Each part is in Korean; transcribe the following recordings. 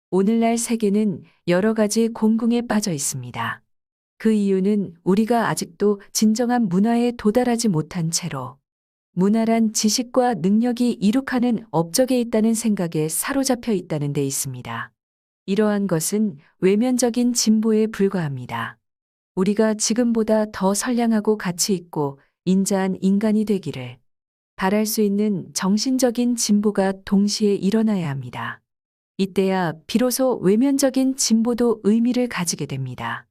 오늘날 세계는 여러 가지 공궁에 빠져 있습니다. 그 이유는 우리가 아직도 진정한 문화에 도달하지 못한 채로 문화란 지식과 능력이 이룩하는 업적에 있다는 생각에 사로잡혀 있다는 데 있습니다. 이러한 것은 외면적인 진보에 불과합니다. 우리가 지금보다 더 선량하고 가치 있고 인자한 인간이 되기를 바랄 수 있는 정신적인 진보가 동시에 일어나야 합니다. 이때야 비로소 외면적인 진보도 의미를 가지게 됩니다.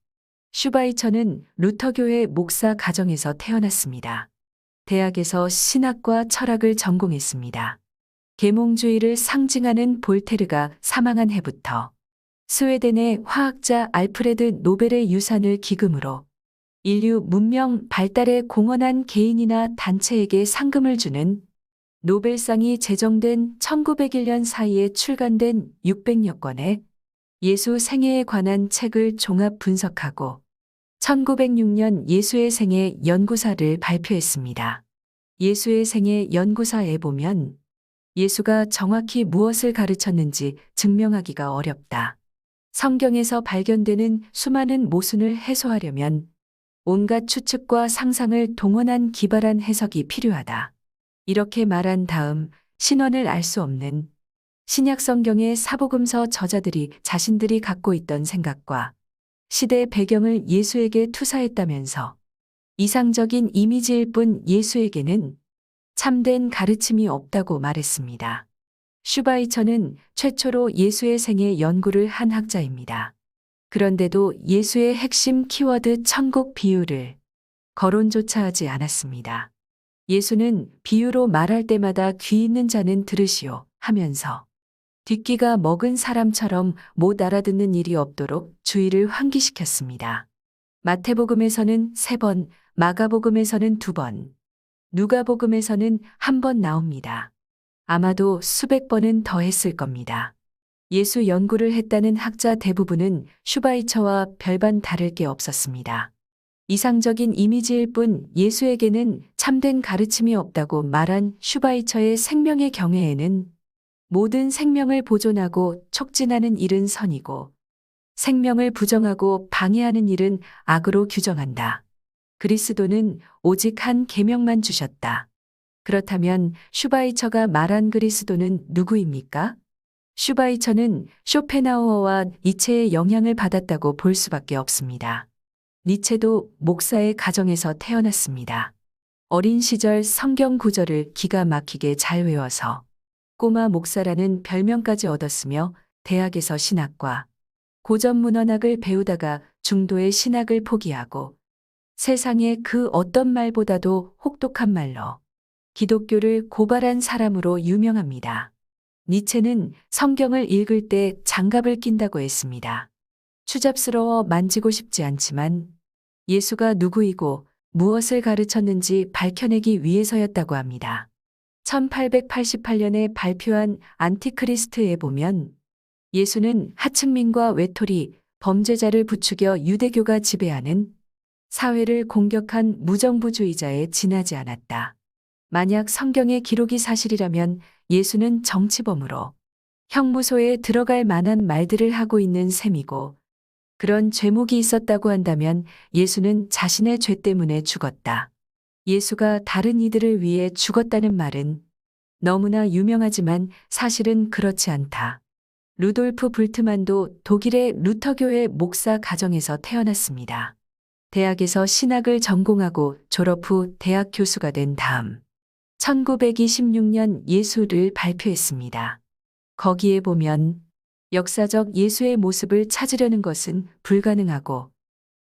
슈바이처는 루터교회 목사 가정에서 태어났습니다. 대학에서 신학과 철학을 전공했습니다. 계몽주의를 상징하는 볼테르가 사망한 해부터 스웨덴의 화학자 알프레드 노벨의 유산을 기금으로 인류 문명 발달에 공헌한 개인이나 단체에게 상금을 주는 노벨상이 제정된 1901년 사이에 출간된 600여 권의 예수 생애에 관한 책을 종합 분석하고 1906년 예수의 생애 연구사를 발표했습니다. 예수의 생애 연구사에 보면 예수가 정확히 무엇을 가르쳤는지 증명하기가 어렵다. 성경에서 발견되는 수많은 모순을 해소하려면 온갖 추측과 상상을 동원한 기발한 해석이 필요하다. 이렇게 말한 다음 신원을 알 수 없는 신약 성경의 사복음서 저자들이 자신들이 갖고 있던 생각과 시대 배경을 예수에게 투사했다면서 이상적인 이미지일 뿐 예수에게는 참된 가르침이 없다고 말했습니다. 슈바이처는 최초로 예수의 생애 연구를 한 학자입니다. 그런데도 예수의 핵심 키워드 천국 비유를 거론조차 하지 않았습니다. 예수는 비유로 말할 때마다 귀 있는 자는 들으시오 하면서 뒷귀가 먹은 사람처럼 못 알아듣는 일이 없도록 주의를 환기시켰습니다. 마태복음에서는 3번, 마가복음에서는 2번, 누가복음에서는 1번 나옵니다. 아마도 수백 번은 더 했을 겁니다. 예수 연구를 했다는 학자 대부분은 슈바이처와 별반 다를 게 없었습니다. 이상적인 이미지일 뿐 예수에게는 참된 가르침이 없다고 말한 슈바이처의 생명의 경외에는 모든 생명을 보존하고 촉진하는 일은 선이고 생명을 부정하고 방해하는 일은 악으로 규정한다. 그리스도는 오직 한 계명만 주셨다. 그렇다면 슈바이처가 말한 그리스도는 누구입니까? 슈바이처는 쇼펜하우어와 니체의 영향을 받았다고 볼 수밖에 없습니다. 니체도 목사의 가정에서 태어났습니다. 어린 시절 성경 구절을 기가 막히게 잘 외워서 꼬마 목사라는 별명까지 얻었으며 대학에서 신학과 고전 문헌학을 배우다가 중도의 신학을 포기하고 세상의 그 어떤 말보다도 혹독한 말로 기독교를 고발한 사람으로 유명합니다. 니체는 성경을 읽을 때 장갑을 낀다고 했습니다. 추잡스러워 만지고 싶지 않지만 예수가 누구이고 무엇을 가르쳤는지 밝혀내기 위해서였다고 합니다. 1888년에 발표한 안티크리스트에 보면 예수는 하층민과 외톨이, 범죄자를 부추겨 유대교가 지배하는 사회를 공격한 무정부주의자에 지나지 않았다. 만약 성경의 기록이 사실이라면 예수는 정치범으로 형무소에 들어갈 만한 말들을 하고 있는 셈이고 그런 죄목이 있었다고 한다면 예수는 자신의 죄 때문에 죽었다. 예수가 다른 이들을 위해 죽었다는 말은 너무나 유명하지만 사실은 그렇지 않다. 루돌프 불트만도 독일의 루터교회 목사 가정에서 태어났습니다. 대학에서 신학을 전공하고 졸업 후 대학 교수가 된 다음 1926년 예수를 발표했습니다. 거기에 보면 역사적 예수의 모습을 찾으려는 것은 불가능하고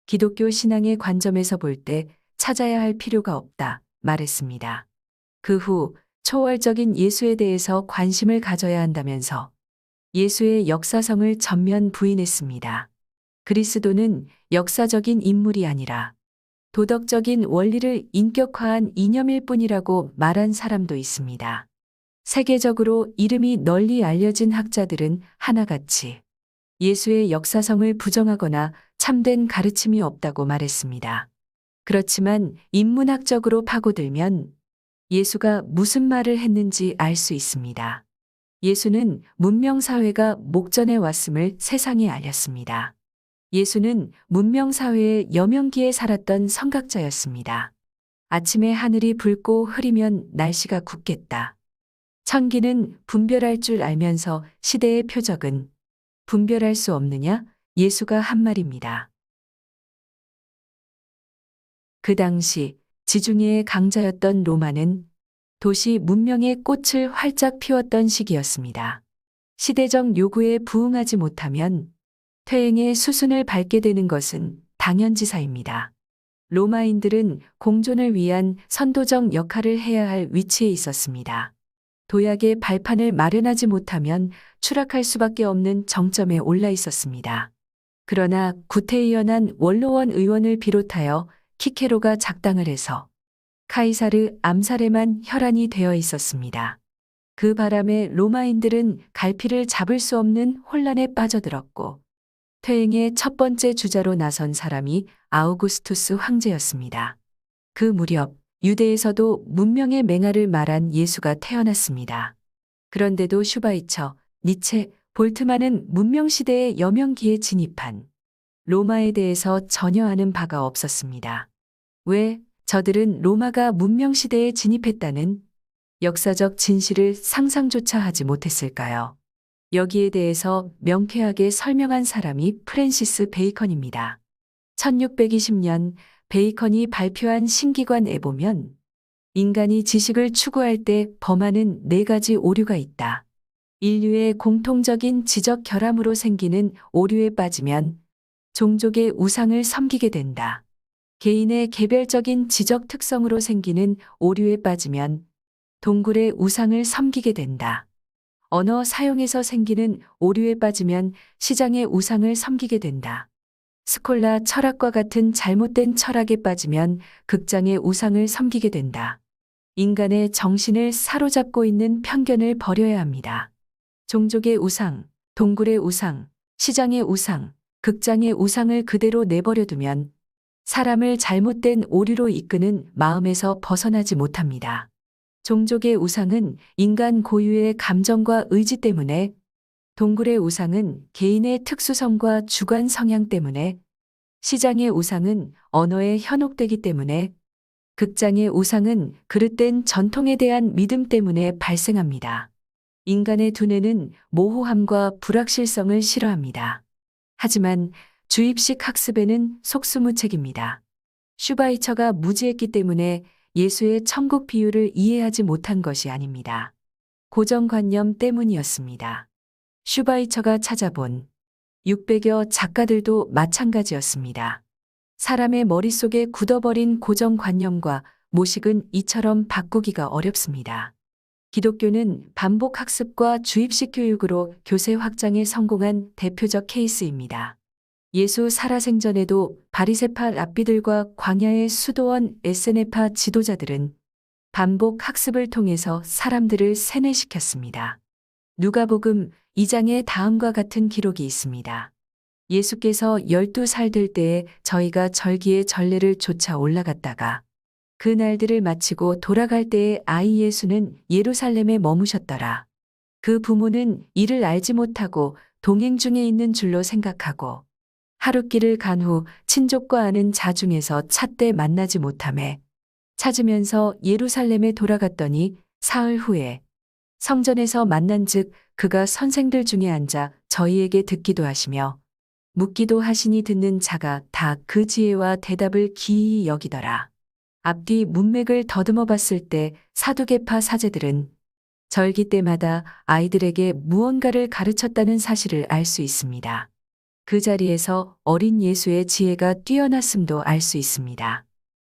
기독교 신앙의 관점에서 볼 때 찾아야 할 필요가 없다 말했습니다. 그 후 초월적인 예수에 대해서 관심을 가져야 한다면서 예수의 역사성을 전면 부인했습니다. 그리스도는 역사적인 인물이 아니라 도덕적인 원리를 인격화한 이념일 뿐이라고 말한 사람도 있습니다. 세계적으로 이름이 널리 알려진 학자들은 하나같이 예수의 역사성을 부정하거나 참된 가르침이 없다고 말했습니다. 그렇지만 인문학적으로 파고들면 예수가 무슨 말을 했는지 알 수 있습니다. 예수는 문명사회가 목전에 왔음을 세상에 알렸습니다. 예수는 문명사회의 여명기에 살았던 선각자였습니다. 아침에 하늘이 붉고 흐리면 날씨가 굳겠다. 천기는 분별할 줄 알면서 시대의 표적은 분별할 수 없느냐? 예수가 한 말입니다. 그 당시 지중해의 강자였던 로마는 도시 문명의 꽃을 활짝 피웠던 시기였습니다. 시대적 요구에 부응하지 못하면 퇴행의 수순을 밟게 되는 것은 당연지사입니다. 로마인들은 공존을 위한 선도적 역할을 해야 할 위치에 있었습니다. 도약의 발판을 마련하지 못하면 추락할 수밖에 없는 정점에 올라 있었습니다. 그러나 구태의연한 원로원 의원을 비롯하여 키케로가 작당을 해서 카이사르 암살에만 혈안이 되어 있었습니다. 그 바람에 로마인들은 갈피를 잡을 수 없는 혼란에 빠져들었고 퇴행의 첫 번째 주자로 나선 사람이 아우구스투스 황제였습니다. 그 무렵 유대에서도 문명의 맹아를 말한 예수가 태어났습니다. 그런데도 슈바이처, 니체, 볼트만은 문명시대의 여명기에 진입한 로마에 대해서 전혀 아는 바가 없었습니다. 왜 저들은 로마가 문명시대에 진입했다는 역사적 진실을 상상조차 하지 못했을까요? 여기에 대해서 명쾌하게 설명한 사람이 프랜시스 베이컨입니다. 1620년 베이컨이 발표한 신기관에 보면 인간이 지식을 추구할 때 범하는 4가지 오류가 있다. 인류의 공통적인 지적 결함으로 생기는 오류에 빠지면 종족의 우상을 섬기게 된다. 개인의 개별적인 지적 특성으로 생기는 오류에 빠지면 동굴의 우상을 섬기게 된다. 언어 사용에서 생기는 오류에 빠지면 시장의 우상을 섬기게 된다. 스콜라 철학과 같은 잘못된 철학에 빠지면 극장의 우상을 섬기게 된다. 인간의 정신을 사로잡고 있는 편견을 버려야 합니다. 종족의 우상, 동굴의 우상, 시장의 우상, 극장의 우상을 그대로 내버려 두면 사람을 잘못된 오류로 이끄는 마음에서 벗어나지 못합니다. 종족의 우상은 인간 고유의 감정과 의지 때문에, 동굴의 우상은 개인의 특수성과 주관 성향 때문에, 시장의 우상은 언어에 현혹되기 때문에, 극장의 우상은 그릇된 전통에 대한 믿음 때문에 발생합니다. 인간의 두뇌는 모호함과 불확실성을 싫어합니다. 하지만 주입식 학습에는 속수무책입니다. 슈바이처가 무지했기 때문에 예수의 천국 비유를 이해하지 못한 것이 아닙니다. 고정관념 때문이었습니다. 슈바이처가 찾아본 600여 작가들도 마찬가지였습니다. 사람의 머릿속에 굳어버린 고정관념과 모식은 이처럼 바꾸기가 어렵습니다. 기독교는 반복학습과 주입식 교육으로 교세 확장에 성공한 대표적 케이스입니다. 예수 살아생전에도 바리새파 랍비들과 광야의 수도원 에세네파 지도자들은 반복 학습을 통해서 사람들을 세뇌시켰습니다. 누가복음 2장에 다음과 같은 기록이 있습니다. 예수께서 12살 될 때에 저희가 절기의 전례를 쫓아 올라갔다가 그 날들을 마치고 돌아갈 때에 아이 예수는 예루살렘에 머무셨더라. 그 부모는 이를 알지 못하고 동행 중에 있는 줄로 생각하고 하룻길을 간 후 친족과 아는 자 중에서 찻때 만나지 못하매 찾으면서 예루살렘에 돌아갔더니 사흘 후에 성전에서 만난즉 그가 선생들 중에 앉아 저희에게 듣기도 하시며 묻기도 하시니 듣는 자가 다 그 지혜와 대답을 기이히 여기더라. 앞뒤 문맥을 더듬어 봤을 때 사두개파 사제들은 절기 때마다 아이들에게 무언가를 가르쳤다는 사실을 알 수 있습니다. 그 자리에서 어린 예수의 지혜가 뛰어났음도 알 수 있습니다.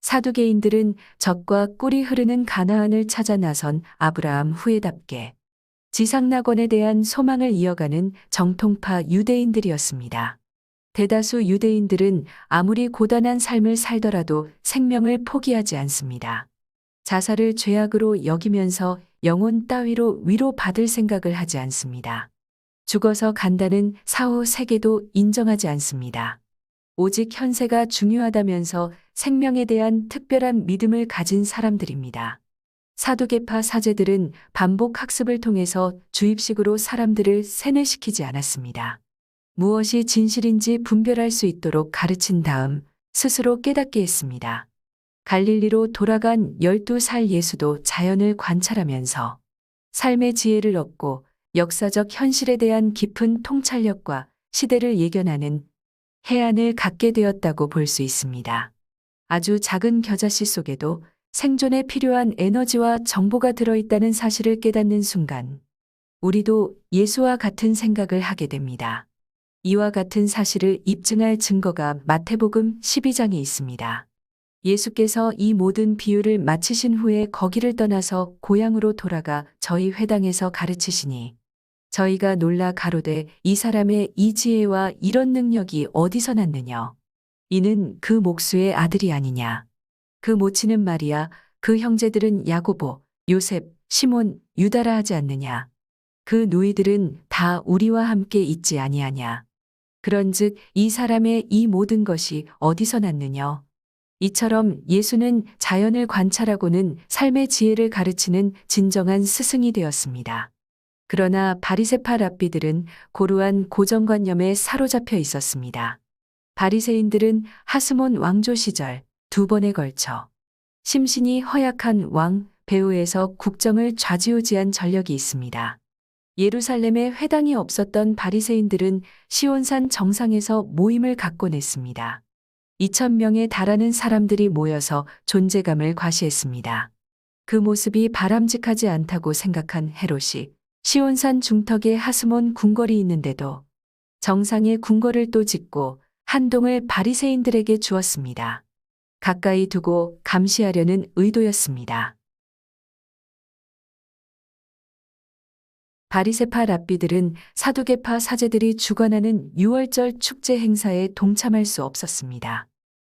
사두개인들은 젖과 꿀이 흐르는 가나안을 찾아 나선 아브라함 후예답게 지상낙원에 대한 소망을 이어가는 정통파 유대인들이었습니다. 대다수 유대인들은 아무리 고단한 삶을 살더라도 생명을 포기하지 않습니다. 자살을 죄악으로 여기면서 영혼 따위로 위로받을 생각을 하지 않습니다. 죽어서 간다는 사후 세계도 인정하지 않습니다. 오직 현세가 중요하다면서 생명에 대한 특별한 믿음을 가진 사람들입니다. 사두개파 사제들은 반복 학습을 통해서 주입식으로 사람들을 세뇌시키지 않았습니다. 무엇이 진실인지 분별할 수 있도록 가르친 다음 스스로 깨닫게 했습니다. 갈릴리로 돌아간 12살 예수도 자연을 관찰하면서 삶의 지혜를 얻고 역사적 현실에 대한 깊은 통찰력과 시대를 예견하는 해안을 갖게 되었다고 볼 수 있습니다. 아주 작은 겨자씨 속에도 생존에 필요한 에너지와 정보가 들어있다는 사실을 깨닫는 순간, 우리도 예수와 같은 생각을 하게 됩니다. 이와 같은 사실을 입증할 증거가 마태복음 12장에 있습니다. 예수께서 이 모든 비유를 마치신 후에 거기를 떠나서 고향으로 돌아가 저희 회당에서 가르치시니 저희가 놀라 가로되 이 사람의 이 지혜와 이런 능력이 어디서 났느냐? 이는 그 목수의 아들이 아니냐? 그 모친은 마리아, 그 형제들은 야고보, 요셉, 시몬, 유다라 하지 않느냐? 그 누이들은 다 우리와 함께 있지 아니하냐? 그런즉 이 사람의 이 모든 것이 어디서 났느냐? 이처럼 예수는 자연을 관찰하고는 삶의 지혜를 가르치는 진정한 스승이 되었습니다. 그러나 바리새파 랍비들은 고루한 고정관념에 사로잡혀 있었습니다. 바리새인들은 하스몬 왕조 시절 2번에 걸쳐 심신이 허약한 왕 베오에서 국정을 좌지우지한 전력이 있습니다. 예루살렘에 회당이 없었던 바리새인들은 시온산 정상에서 모임을 갖곤 했습니다. 2,000명에 달하는 사람들이 모여서 존재감을 과시했습니다. 그 모습이 바람직하지 않다고 생각한 헤롯이 시온산 중턱에 하스몬 궁궐이 있는데도 정상에 궁궐을 또 짓고 한 동을 바리새인들에게 주었습니다. 가까이 두고 감시하려는 의도였습니다. 바리새파 랍비들은 사두개파 사제들이 주관하는 유월절 축제 행사에 동참할 수 없었습니다.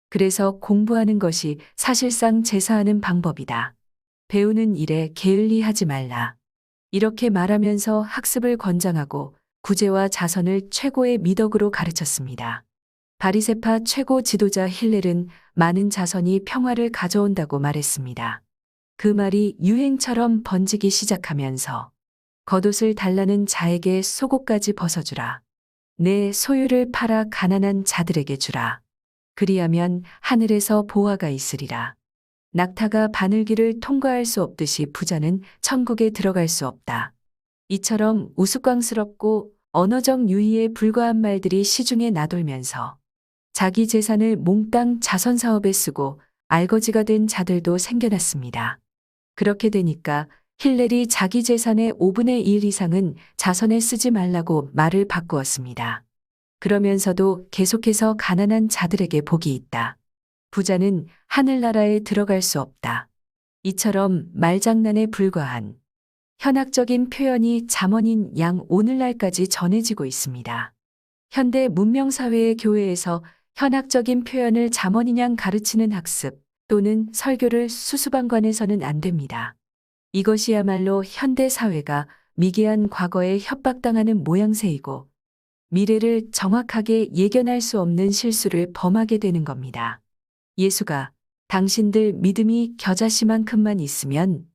그래서 공부하는 것이 사실상 제사하는 방법이다. 배우는 일에 게을리하지 말라. 이렇게 말하면서 학습을 권장하고 구제와 자선을 최고의 미덕으로 가르쳤습니다. 바리새파 최고 지도자 힐렐은 많은 자선이 평화를 가져온다고 말했습니다. 그 말이 유행처럼 번지기 시작하면서 겉옷을 달라는 자에게 속옷까지 벗어주라. 내 소유를 팔아 가난한 자들에게 주라. 그리하면 하늘에서 보화가 있으리라. 낙타가 바늘길을 통과할 수 없듯이 부자는 천국에 들어갈 수 없다. 이처럼 우스꽝스럽고 언어적 유희에 불과한 말들이 시중에 나돌면서 자기 재산을 몽땅 자선 사업에 쓰고 알거지가 된 자들도 생겨났습니다. 그렇게 되니까 힐렐이 자기 재산의 5분의 1 이상은 자선에 쓰지 말라고 말을 바꾸었습니다. 그러면서도 계속해서 가난한 자들에게 복이 있다. 부자는 하늘나라에 들어갈 수 없다. 이처럼 말장난에 불과한 현학적인 표현이 잠언인 양 오늘날까지 전해지고 있습니다. 현대 문명사회의 교회에서 현학적인 표현을 잠언인양 가르치는 학습 또는 설교를 수수방관해서는 안 됩니다. 이것이야말로 현대 사회가 미개한 과거에 협박당하는 모양새이고 미래를 정확하게 예견할 수 없는 실수를 범하게 되는 겁니다. 예수가 당신들 믿음이 겨자씨만큼만 있으면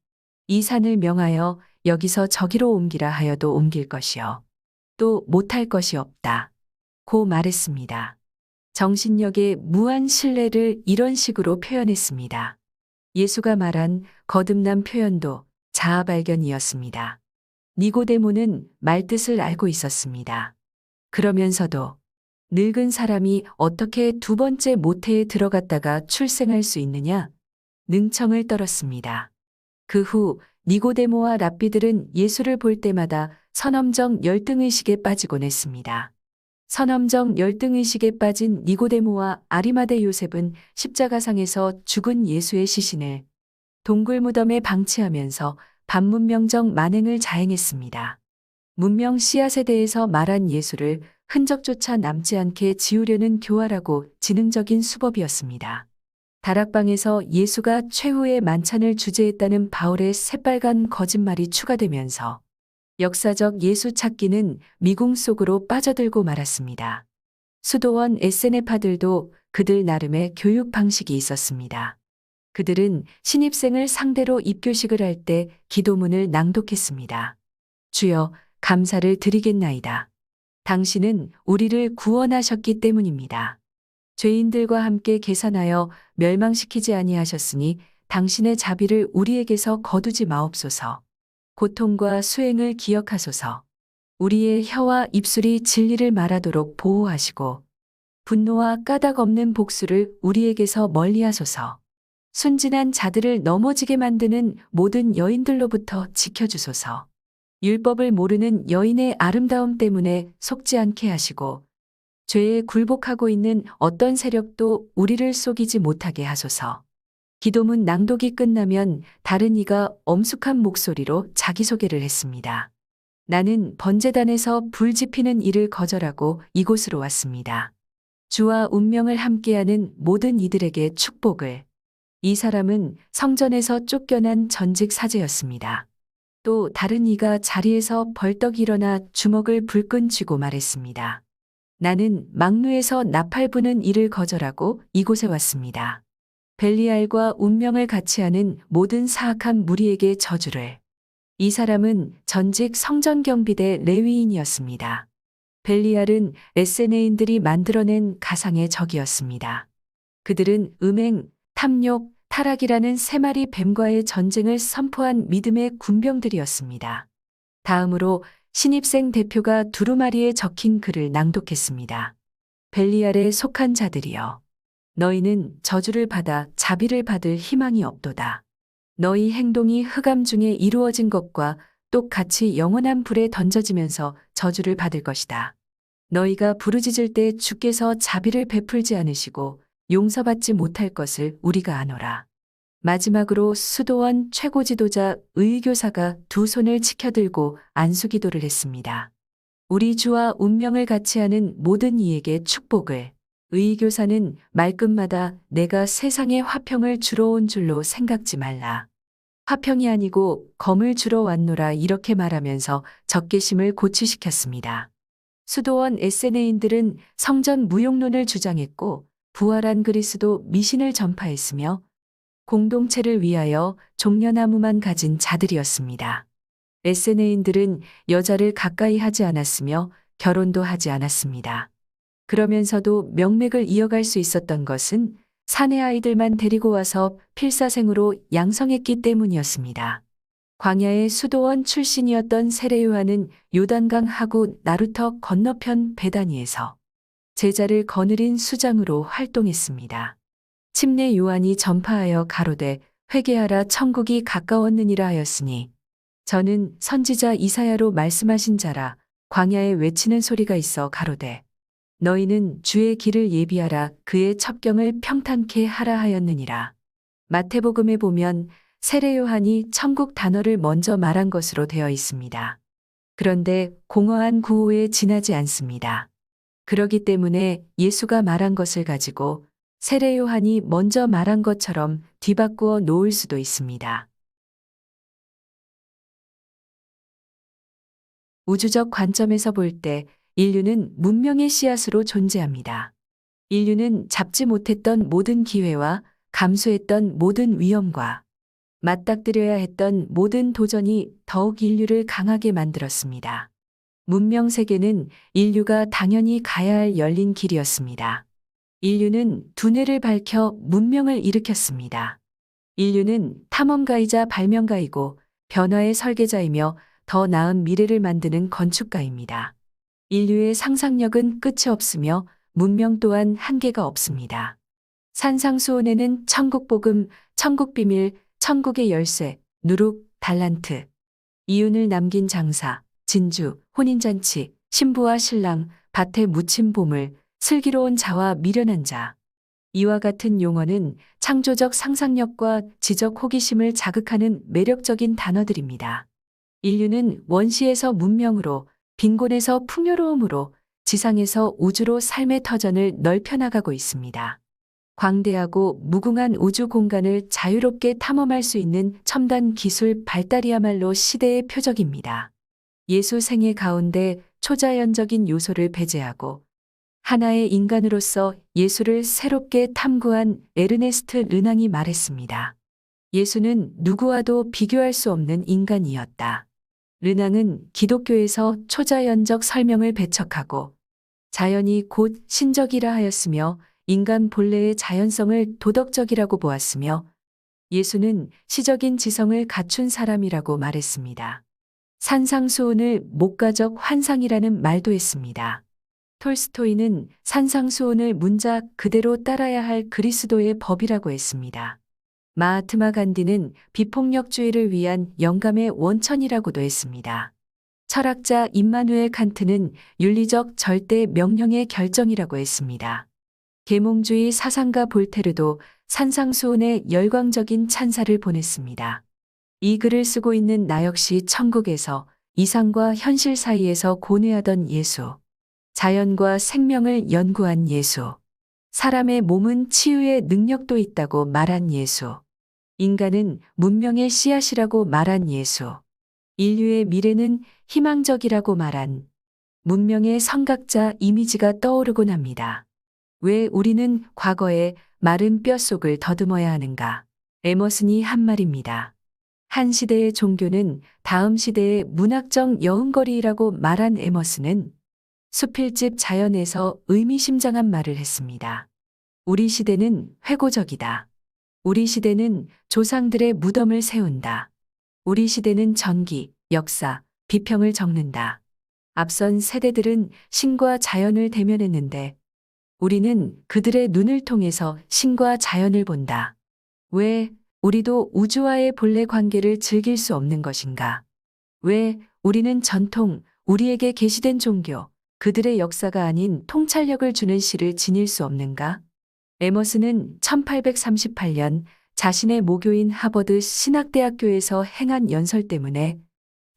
이 산을 명하여 여기서 저기로 옮기라 하여도 옮길 것이요. 또 못할 것이 없다. 고 말했습니다. 정신력의 무한 신뢰를 이런 식으로 표현했습니다. 예수가 말한 거듭난 표현도 자아 발견이었습니다. 니고데모는 말뜻을 알고 있었습니다. 그러면서도 늙은 사람이 어떻게 2번째 모태에 들어갔다가 출생할 수 있느냐? 능청을 떨었습니다. 그 후 니고데모와 랍비들은 예수를 볼 때마다 선엄정 열등의식에 빠지곤 했습니다. 선엄정 열등의식에 빠진 니고데모와 아리마대 요셉은 십자가상에서 죽은 예수의 시신을 동굴무덤에 방치하면서 반문명적 만행을 자행했습니다. 문명 씨앗에 대해서 말한 예수를 흔적조차 남지 않게 지우려는 교활하고 지능적인 수법이었습니다. 다락방에서 예수가 최후의 만찬을 주재했다는 바울의 새빨간 거짓말이 추가되면서 역사적 예수 찾기는 미궁 속으로 빠져들고 말았습니다. 수도원 SNF파들도 그들 나름의 교육 방식이 있었습니다. 그들은 신입생을 상대로 입교식을 할 때 기도문을 낭독했습니다. 주여, 감사를 드리겠나이다. 당신은 우리를 구원하셨기 때문입니다. 죄인들과 함께 계산하여 멸망시키지 아니하셨으니 당신의 자비를 우리에게서 거두지 마옵소서. 고통과 수행을 기억하소서. 우리의 혀와 입술이 진리를 말하도록 보호하시고 분노와 까닭 없는 복수를 우리에게서 멀리하소서. 순진한 자들을 넘어지게 만드는 모든 여인들로부터 지켜주소서. 율법을 모르는 여인의 아름다움 때문에 속지 않게 하시고 죄에 굴복하고 있는 어떤 세력도 우리를 속이지 못하게 하소서. 기도문 낭독이 끝나면 다른 이가 엄숙한 목소리로 자기소개를 했습니다. 나는 번제단에서 불 지피는 일을 거절하고 이곳으로 왔습니다. 주와 운명을 함께하는 모든 이들에게 축복을. 이 사람은 성전에서 쫓겨난 전직 사제였습니다. 또 다른 이가 자리에서 벌떡 일어나 주먹을 불끈 쥐고 말했습니다. 나는 망루에서 나팔 부는 일을 거절하고 이곳에 왔습니다. 벨리알과 운명을 같이 하는 모든 사악한 무리에게 저주를. 이 사람은 전직 성전경비대 레위인이었습니다. 벨리알은 에세네인들이 만들어낸 가상의 적이었습니다. 그들은 음행, 탐욕, 타락이라는 세 마리 뱀과의 전쟁을 선포한 믿음의 군병들이었습니다. 다음으로 신입생 대표가 두루마리에 적힌 글을 낭독했습니다. 벨리알에 속한 자들이여. 너희는 저주를 받아 자비를 받을 희망이 없도다. 너희 행동이 흑암 중에 이루어진 것과 똑같이 영원한 불에 던져지면서 저주를 받을 것이다. 너희가 부르짖을 때 주께서 자비를 베풀지 않으시고 용서받지 못할 것을 우리가 아노라. 마지막으로 수도원 최고 지도자 의교사가 두 손을 치켜들고 안수기도를 했습니다. 우리 주와 운명을 같이 하는 모든 이에게 축복을. 의교사는 말끝마다 내가 세상에 화평을 주러 온 줄로 생각지 말라. 화평이 아니고 검을 주러 왔노라 이렇게 말하면서 적개심을 고취시켰습니다. 수도원 에세네인들은 성전 무용론을 주장했고 부활한 그리스도 미신을 전파했으며 공동체를 위하여 종려나무만 가진 자들이었습니다. 에세네인들은 여자를 가까이 하지 않았으며 결혼도 하지 않았습니다. 그러면서도 명맥을 이어갈 수 있었던 것은 사내 아이들만 데리고 와서 필사생으로 양성했기 때문이었습니다. 광야의 수도원 출신이었던 세례 요한은 요단강 하구 나루터 건너편 베다니에서 제자를 거느린 수장으로 활동했습니다. 침례 요한이 전파하여 가로되 회개하라 천국이 가까웠느니라 하였으니 저는 선지자 이사야로 말씀하신 자라. 광야에 외치는 소리가 있어 가로되 너희는 주의 길을 예비하라 그의 첩경을 평탄케 하라 하였느니라. 마태복음에 보면 세례 요한이 천국 단어를 먼저 말한 것으로 되어 있습니다. 그런데 공허한 구호에 지나지 않습니다. 그러기 때문에 예수가 말한 것을 가지고 세례 요한이 먼저 말한 것처럼 뒤바꾸어 놓을 수도 있습니다. 우주적 관점에서 볼 때 인류는 문명의 씨앗으로 존재합니다. 인류는 잡지 못했던 모든 기회와 감수했던 모든 위험과 맞닥뜨려야 했던 모든 도전이 더욱 인류를 강하게 만들었습니다. 문명 세계는 인류가 당연히 가야 할 열린 길이었습니다. 인류는 두뇌를 밝혀 문명을 일으켰습니다. 인류는 탐험가이자 발명가이고 변화의 설계자이며 더 나은 미래를 만드는 건축가입니다. 인류의 상상력은 끝이 없으며 문명 또한 한계가 없습니다. 산상수훈에는 천국복음, 천국비밀, 천국의 열쇠, 누룩, 달란트, 이윤을 남긴 장사, 진주, 혼인잔치, 신부와 신랑, 밭에 묻힌 보물, 슬기로운 자와 미련한 자. 이와 같은 용어는 창조적 상상력과 지적 호기심을 자극하는 매력적인 단어들입니다. 인류는 원시에서 문명으로, 빈곤에서 풍요로움으로, 지상에서 우주로 삶의 터전을 넓혀나가고 있습니다. 광대하고 무궁한 우주 공간을 자유롭게 탐험할 수 있는 첨단 기술 발달이야말로 시대의 표적입니다. 예수 생애 가운데 초자연적인 요소를 배제하고 하나의 인간으로서 예수를 새롭게 탐구한 에르네스트 르낭이 말했습니다. 예수는 누구와도 비교할 수 없는 인간이었다. 르낭은 기독교에서 초자연적 설명을 배척하고 자연이 곧 신적이라 하였으며 인간 본래의 자연성을 도덕적이라고 보았으며 예수는 시적인 지성을 갖춘 사람이라고 말했습니다. 산상수훈을 목가적 환상이라는 말도 했습니다. 톨스토이는 산상수훈을 문자 그대로 따라야 할 그리스도의 법이라고 했습니다. 마하트마 간디는 비폭력주의를 위한 영감의 원천이라고도 했습니다. 철학자 임마누엘 칸트는 윤리적 절대 명령의 결정이라고 했습니다. 계몽주의 사상가 볼테르도 산상수훈에 열광적인 찬사를 보냈습니다. 이 글을 쓰고 있는 나 역시 천국에서 이상과 현실 사이에서 고뇌하던 예수, 자연과 생명을 연구한 예수, 사람의 몸은 치유의 능력도 있다고 말한 예수, 인간은 문명의 씨앗이라고 말한 예수, 인류의 미래는 희망적이라고 말한 문명의 선각자 이미지가 떠오르곤 합니다. 왜 우리는 과거의 마른 뼛속을 더듬어야 하는가? 에머슨이 한 말입니다. 한 시대의 종교는 다음 시대의 문학적 여운거리라고 말한 에머슨은 수필집 자연에서 의미심장한 말을 했습니다. 우리 시대는 회고적이다. 우리 시대는 조상들의 무덤을 세운다. 우리 시대는 전기, 역사, 비평을 적는다. 앞선 세대들은 신과 자연을 대면했는데 우리는 그들의 눈을 통해서 신과 자연을 본다. 왜 우리도 우주와의 본래 관계를 즐길 수 없는 것인가? 왜 우리는 전통, 우리에게 계시된 종교, 그들의 역사가 아닌 통찰력을 주는 시를 지닐 수 없는가? 에머슨은 1838년 자신의 모교인 하버드 신학대학교에서 행한 연설 때문에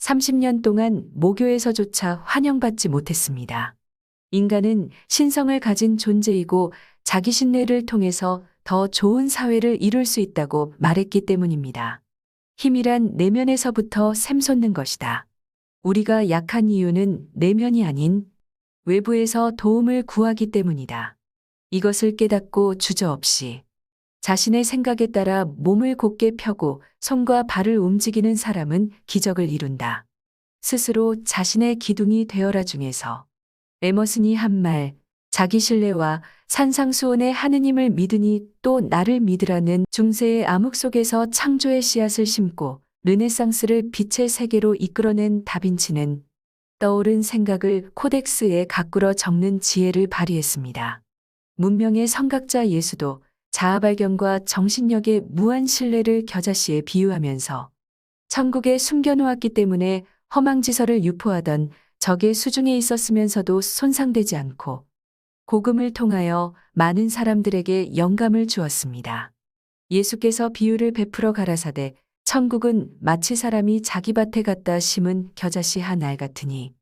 30년 동안 모교에서조차 환영받지 못했습니다. 인간은 신성을 가진 존재이고 자기 신뢰를 통해서 더 좋은 사회를 이룰 수 있다고 말했기 때문입니다. 힘이란 내면에서부터 샘솟는 것이다. 우리가 약한 이유는 내면이 아닌 외부에서 도움을 구하기 때문이다. 이것을 깨닫고 주저없이 자신의 생각에 따라 몸을 곧게 펴고 손과 발을 움직이는 사람은 기적을 이룬다. 스스로 자신의 기둥이 되어라 중에서 에머슨이 한 말, 자기 신뢰와 산상수훈의 하느님을 믿으니 또 나를 믿으라는 중세의 암흑 속에서 창조의 씨앗을 심고 르네상스를 빛의 세계로 이끌어낸 다빈치는 떠오른 생각을 코덱스에 가꾸어 적는 지혜를 발휘했습니다. 문명의 선각자 예수도 자아발견과 정신력의 무한 신뢰를 겨자씨에 비유하면서 천국에 숨겨놓았기 때문에 허망지설을 유포하던 적의 수중에 있었으면서도 손상되지 않고 복음을 통하여 많은 사람들에게 영감을 주었습니다. 예수께서 비유를 베풀어 가라사대 천국은 마치 사람이 자기 밭에 갖다 심은 겨자씨 한 알 같으니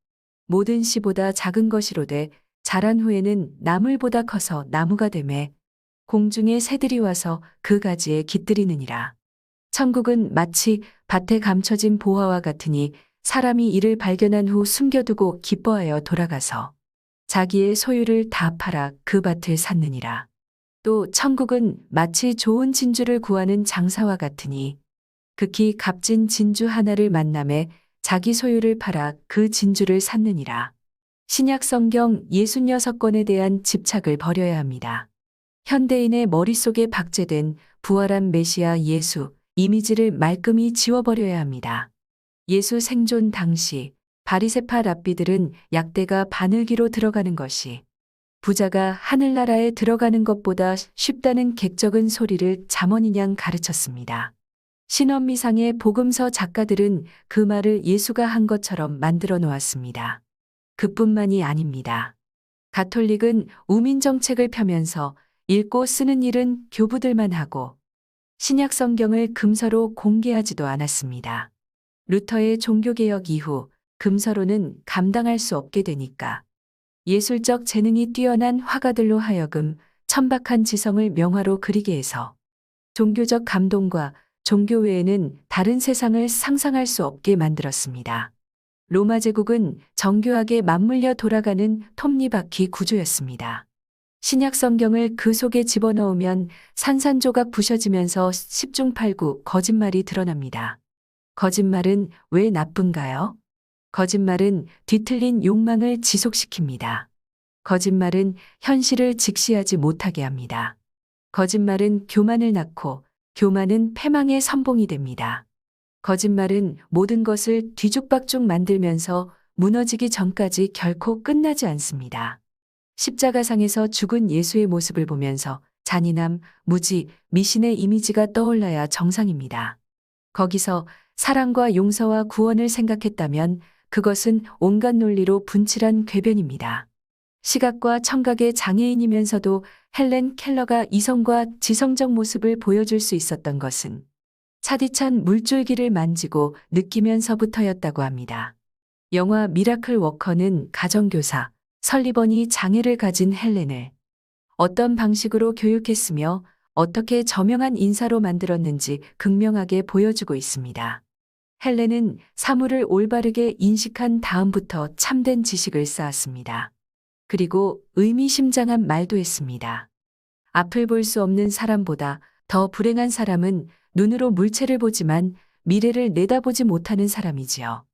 모든 씨보다 작은 것이로되 자란 후에는 나물보다 커서 나무가 되매 공중의 새들이 와서 그 가지에 깃들이느니라. 천국은 마치 밭에 감춰진 보화와 같으니 사람이 이를 발견한 후 숨겨두고 기뻐하여 돌아가서 자기의 소유를 다 팔아 그 밭을 샀느니라. 또 천국은 마치 좋은 진주를 구하는 장사와 같으니 극히 값진 진주 하나를 만남에 자기 소유를 팔아 그 진주를 샀느니라. 신약 성경 66권에 대한 집착을 버려야 합니다. 현대인의 머릿속에 박제된 부활한 메시아 예수 이미지를 말끔히 지워버려야 합니다. 예수 생존 당시 바리새파 랍비들은 약대가 바늘기로 들어가는 것이 부자가 하늘나라에 들어가는 것보다 쉽다는 객적은 소리를 잠언이냥 가르쳤습니다. 신언미상의 복음서 작가들은 그 말을 예수가 한 것처럼 만들어 놓았습니다. 그뿐만이 아닙니다. 가톨릭은 우민정책을 펴면서 읽고 쓰는 일은 교부들만 하고 신약 성경을 금서로 공개하지도 않았습니다. 루터의 종교개혁 이후 금서로는 감당할 수 없게 되니까 예술적 재능이 뛰어난 화가들로 하여금 천박한 지성을 명화로 그리게 해서 종교적 감동과 종교 외에는 다른 세상을 상상할 수 없게 만들었습니다. 로마 제국은 정교하게 맞물려 돌아가는 톱니바퀴 구조였습니다. 신약 성경을 그 속에 집어넣으면 산산조각 부셔지면서 십중팔구 거짓말이 드러납니다. 거짓말은 왜 나쁜가요? 거짓말은 뒤틀린 욕망을 지속시킵니다. 거짓말은 현실을 직시하지 못하게 합니다. 거짓말은 교만을 낳고 교만은 패망의 선봉이 됩니다. 거짓말은 모든 것을 뒤죽박죽 만들면서 무너지기 전까지 결코 끝나지 않습니다. 십자가상에서 죽은 예수의 모습을 보면서 잔인함, 무지, 미신의 이미지가 떠올라야 정상입니다. 거기서 사랑과 용서와 구원을 생각했다면 그것은 온갖 논리로 분칠한 궤변입니다. 시각과 청각의 장애인이면서도 헬렌 켈러가 이성과 지성적 모습을 보여줄 수 있었던 것은 차디찬 물줄기를 만지고 느끼면서부터였다고 합니다. 영화 미라클 워커는 가정교사 설리번이 장애를 가진 헬렌을 어떤 방식으로 교육했으며 어떻게 저명한 인사로 만들었는지 극명하게 보여주고 있습니다. 헬렌은 사물을 올바르게 인식한 다음부터 참된 지식을 쌓았습니다. 그리고 의미심장한 말도 했습니다. 앞을 볼 수 없는 사람보다 더 불행한 사람은 눈으로 물체를 보지만 미래를 내다보지 못하는 사람이지요.